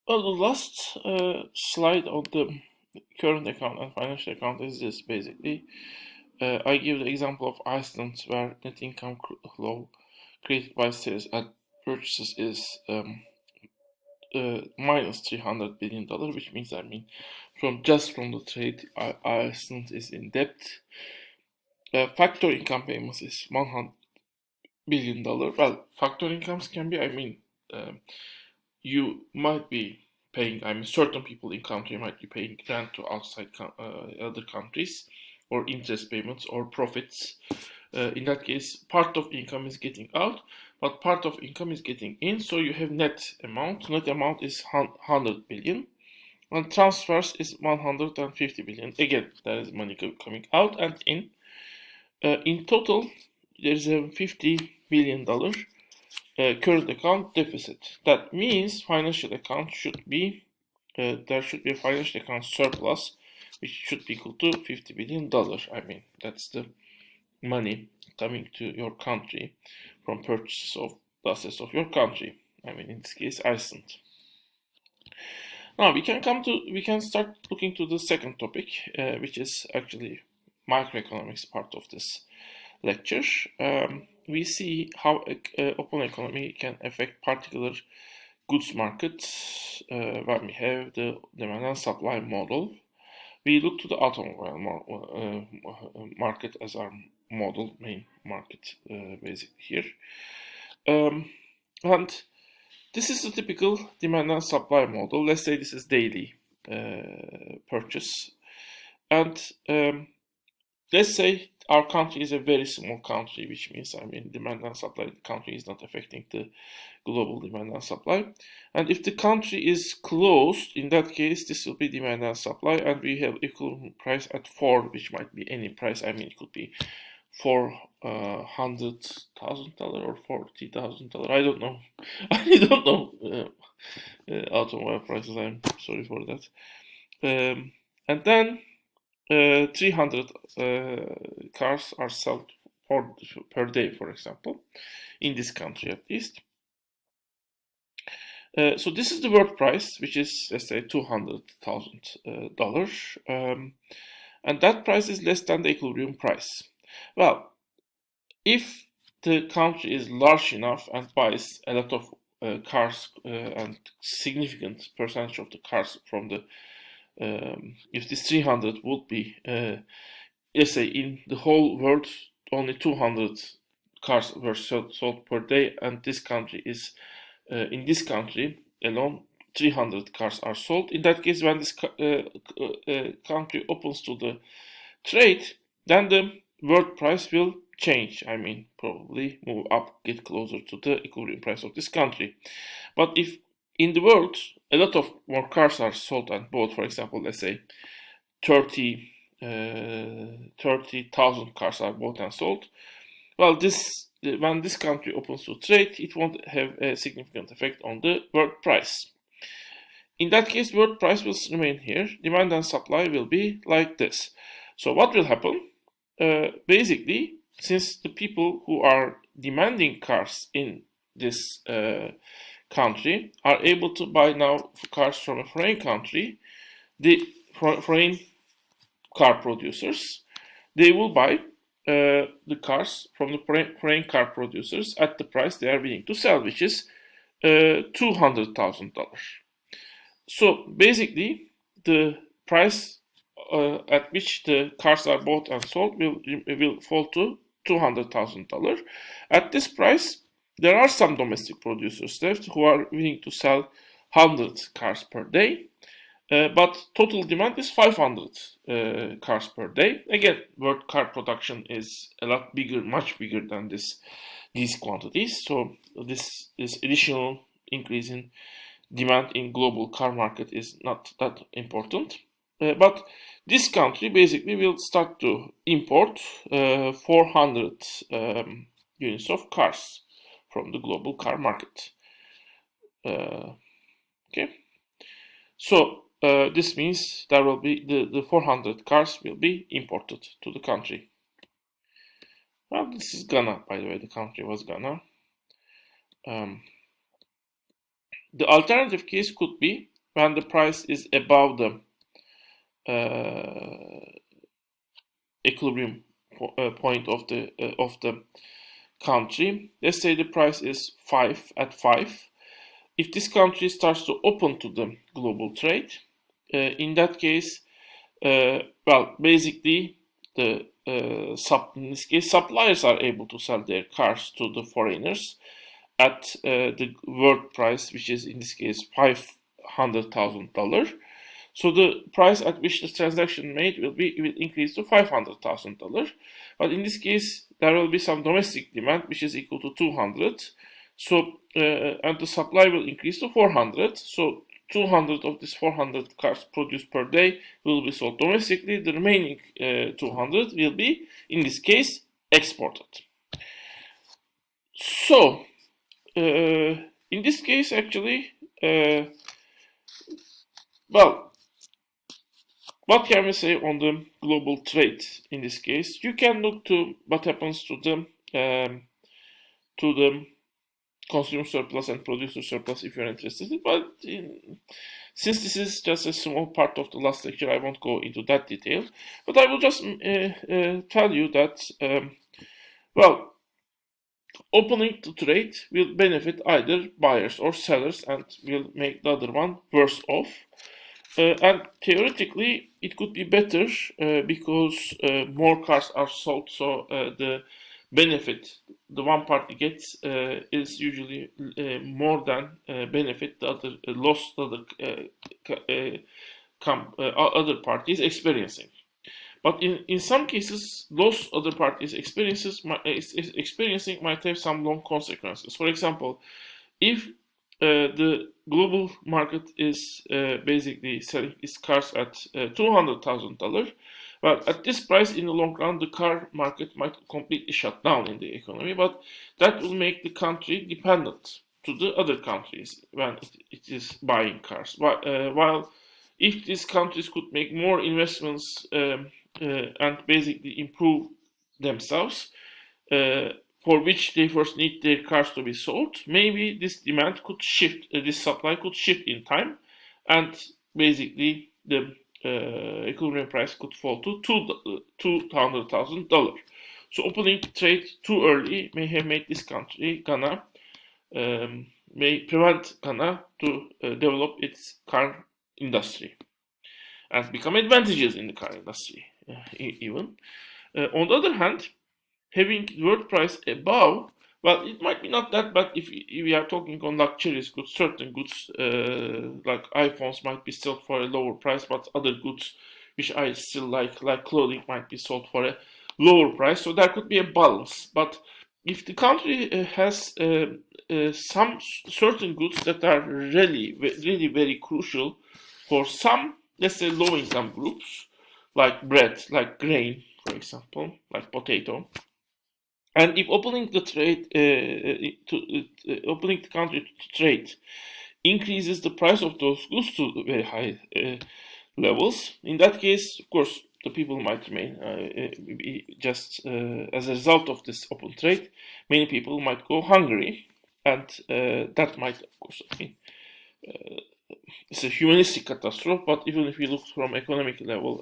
Well, the last slide on the current account and financial account is this basically. I give the example of Iceland, where net income flow created by sales and purchases is minus $300 billion, which means from the trade, Iceland is in debt. Factor income payments is $100 billion. Well, factor incomes can be, you might be paying, certain people in country might be paying rent to outside other countries, or interest payments or profits. In that case, part of income is getting out, but part of income is getting in, so you have net amount. Net amount is 100 billion, and transfers is 150 billion. Again, there is money coming out and in. In total, there is a $50 billion current account deficit. That means financial account should be, there should be a financial account surplus, which should be equal to $50 billion. That's the money coming to your country from purchases of the assets of your country. In this case, Iceland. Now we can start looking to the second topic, which is actually microeconomics part of this lecture. We see how open economy can affect particular goods markets when we have the demand and supply model. We look to the automobile market as our model, main market, basically here. And this is the typical demand and supply model. Let's say this is daily purchase. And let's say our country is a very small country, which means, demand and supply country is not affecting the global demand and supply. And if the country is closed, in that case, this will be demand and supply, and we have equivalent price at 4, which might be any price. It could be $400,000 or $40,000. I don't know. I don't know automobile prices. I'm sorry for that. And then 300 cars are sold per day, for example, in this country at least. So this is the world price, which is, let's say, $200,000, and that price is less than the equilibrium price. Well, if the country is large enough and buys a lot of cars and significant percentage of the cars from the if this 300 would be, let's say, in the whole world, only 200 cars were sold per day, and this country is, in this country alone, 300 cars are sold. In that case, when this country opens to the trade, then the world price will change. Probably move up, get closer to the equilibrium price of this country. But if in the world a lot of more cars are sold and bought, for example, let's say 30,000 cars are bought and sold, well, when this country opens to trade, it won't have a significant effect on the world price. In that case, world price will remain here. Demand and supply will be like this. So what will happen? Basically, since the people who are demanding cars in this country are able to buy now cars from a foreign country, the foreign car producers, they will buy the cars from the foreign car producers at the price they are willing to sell, which is $200,000. So basically, the price at which the cars are bought and sold will fall to $200,000. At this price, there are some domestic producers left who are willing to sell 100 cars per day, but total demand is 500 cars per day. Again, world car production is a lot bigger, much bigger than these quantities. So this additional increase in demand in global car market is not that important. But this country basically will start to import 400 units of cars from the global car market. Okay, so this means there will be the 400 cars will be imported to the country. Well, this is Ghana, by the way. The country was Ghana. The alternative case could be when the price is above the equilibrium point of the country. Let's say the price is 5 at 5. If this country starts to open to the global trade, in that case, well, basically, in this case, suppliers are able to sell their cars to the foreigners at the world price, which is in this case $500,000. So the price at which the transaction made will increase to $500,000. But in this case, there will be some domestic demand which is equal to 200. So and the supply will increase to 400. So 200 of these 400 cars produced per day will be sold domestically. The remaining 200 will be, in this case, exported. So in this case, actually, well, what can we say on the global trade in this case? You can look to what happens to the consumer surplus and producer surplus if you're interested. But since this is just a small part of the last lecture, I won't go into that detail. But I will just tell you that, well, opening to trade will benefit either buyers or sellers and will make the other one worse off. And theoretically, it could be better because more cars are sold, so the benefit the one party gets is usually more than benefit the other loss the other party is experiencing. But in some cases, loss other parties experiencing might have some long consequences. For example, if the global market is basically selling its cars at $200,000. Well, at this price, in the long run, the car market might completely shut down in the economy, but that will make the country dependent to the other countries when it is buying cars. While if these countries could make more investments and basically improve themselves, for which they first need their cars to be sold, maybe this demand could shift, this supply could shift in time, and basically the equilibrium price could fall to $200,000. So opening trade too early may have made this country, Ghana, may prevent Ghana to develop its car industry and become advantageous in the car industry even. On the other hand, having world price above, well, it might be not that bad if we are talking on luxurious goods. Certain goods like iPhones might be sold for a lower price, but other goods which I still like clothing, might be sold for a lower price. So there could be a balance. But if the country has some certain goods that are really very crucial for some, let's say, low-income groups, like bread, like grain, for example, like potato. And if opening the trade opening the country to trade increases the price of those goods to very high levels, in that case, of course, the people might remain just as a result of this open trade. Many people might go hungry, and that might, of course, I mean, it's a humanistic catastrophe. But even if you look from economic levels,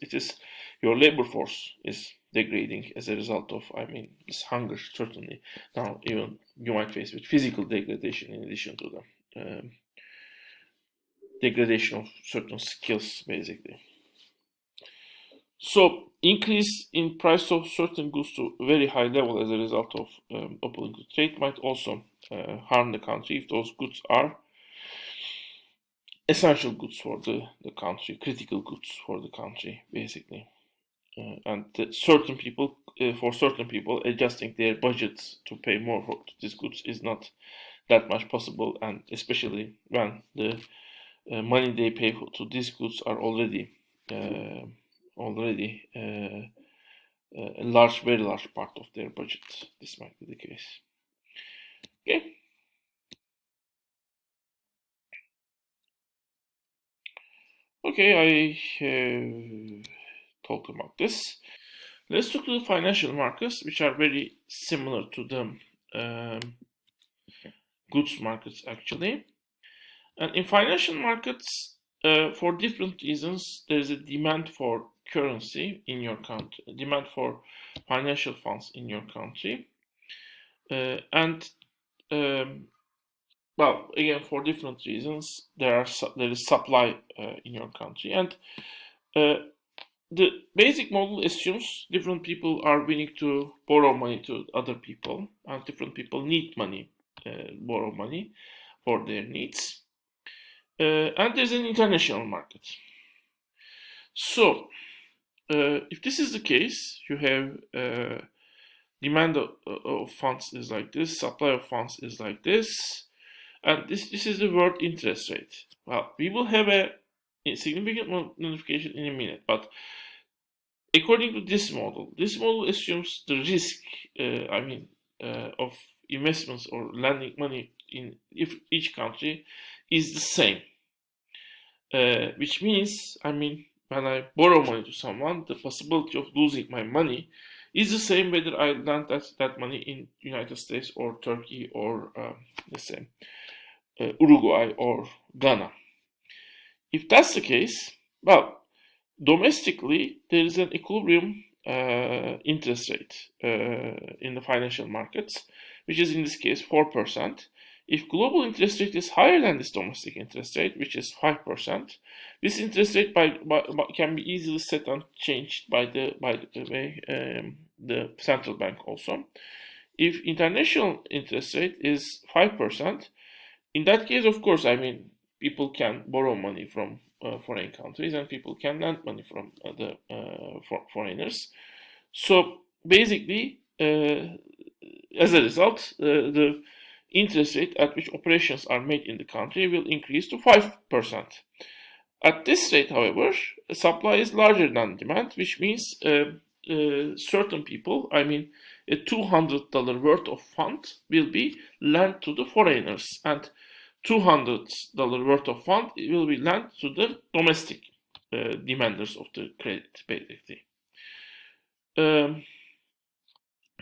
it is your labor force is degrading as a result of, I mean, this hunger. Certainly, now even you might face with physical degradation in addition to the degradation of certain skills, basically. So increase in price of certain goods to a very high level as a result of open trade might also harm the country if those goods are essential goods for the country, critical goods for the country, basically. And certain people, for certain people, adjusting their budgets to pay more for these goods is not that much possible, and especially when the money they pay to these goods are already a very large part of their budget. This might be the case. Okay. Okay, I talked about this. Let's look to the financial markets, which are very similar to the goods markets, actually. And in financial markets, for different reasons, there is a demand for currency in your country, demand for financial funds in your country, and well, again, for different reasons, there is supply in your country, and the basic model assumes different people are willing to borrow money to other people, and different people need money, borrow money for their needs. And there's an international market. So, if this is the case, you have demand of funds is like this, supply of funds is like this, and this is the world interest rate. Well, we will have a significant notification in a minute, but according to this model assumes the risk, of investments or lending money in if each country is the same. Which means, when I borrow money to someone, the possibility of losing my money is the same whether I lend that money in United States or Turkey or let's say Uruguay or Ghana. If that's the case, well, domestically there is an equilibrium interest rate in the financial markets, which is in this case 4%. If global interest rate is higher than this domestic interest rate, which is 5%, this interest rate can be easily set and changed by the central bank also. If international interest rate is 5%, in that case, of course, people can borrow money from foreign countries and people can lend money from the foreigners. So basically, as a result, the interest rate at which operations are made in the country will increase to 5%. At this rate, however, supply is larger than demand, which means certain people, a $200 worth of fund will be lent to the foreigners, and $200 worth of fund will be lent to the domestic demanders of the credit, basically.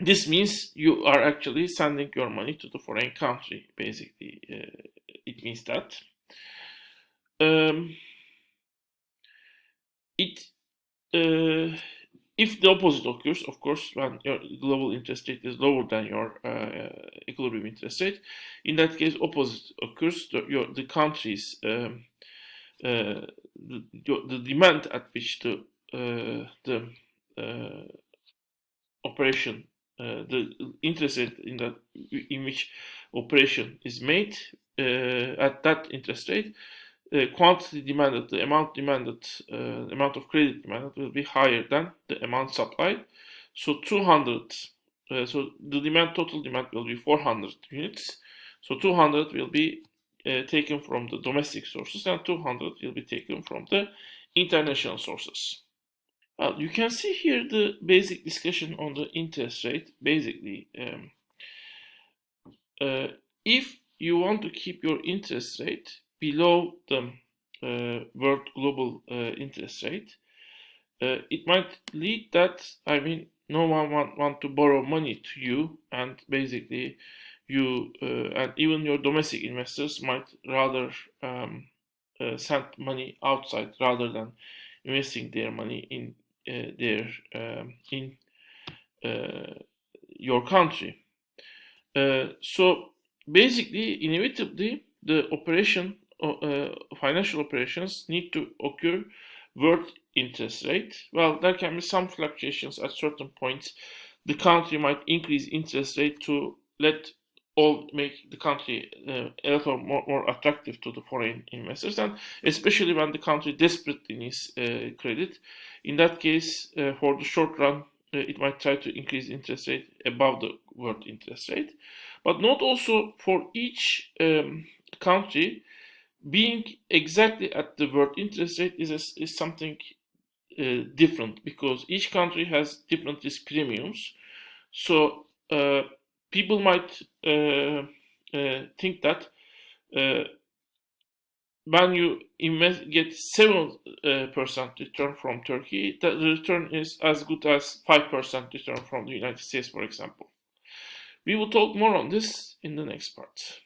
This means you are actually sending your money to the foreign country, basically. It means that. If the opposite occurs, of course, when your global interest rate is lower than your equilibrium interest rate, in that case, opposite occurs. The countries, the demand at which the operation, the interest rate in which operation is made at that interest rate, quantity demanded, the amount demanded, amount of credit demanded will be higher than the amount supplied. So 200, so the total demand will be 400 units. So 200 will be taken from the domestic sources and 200 will be taken from the international sources. You can see here the basic discussion on the interest rate. Basically, if you want to keep your interest rate below the world global interest rate, it might lead that, no one want to borrow money to you, and basically you and even your domestic investors might rather send money outside rather than investing their money in your country. So basically, inevitably, the financial operations need to occur world interest rate. Well, there can be some fluctuations at certain points. The country might increase interest rate to make the country a little more attractive to the foreign investors, and especially when the country desperately needs credit. In that case, for the short run, it might try to increase interest rate above the world interest rate. But not also for each country being exactly at the world interest rate is something different, because each country has different risk premiums. So people might think that when you get 7% return from Turkey, the return is as good as 5% return from the United States, for example. We will talk more on this in the next part.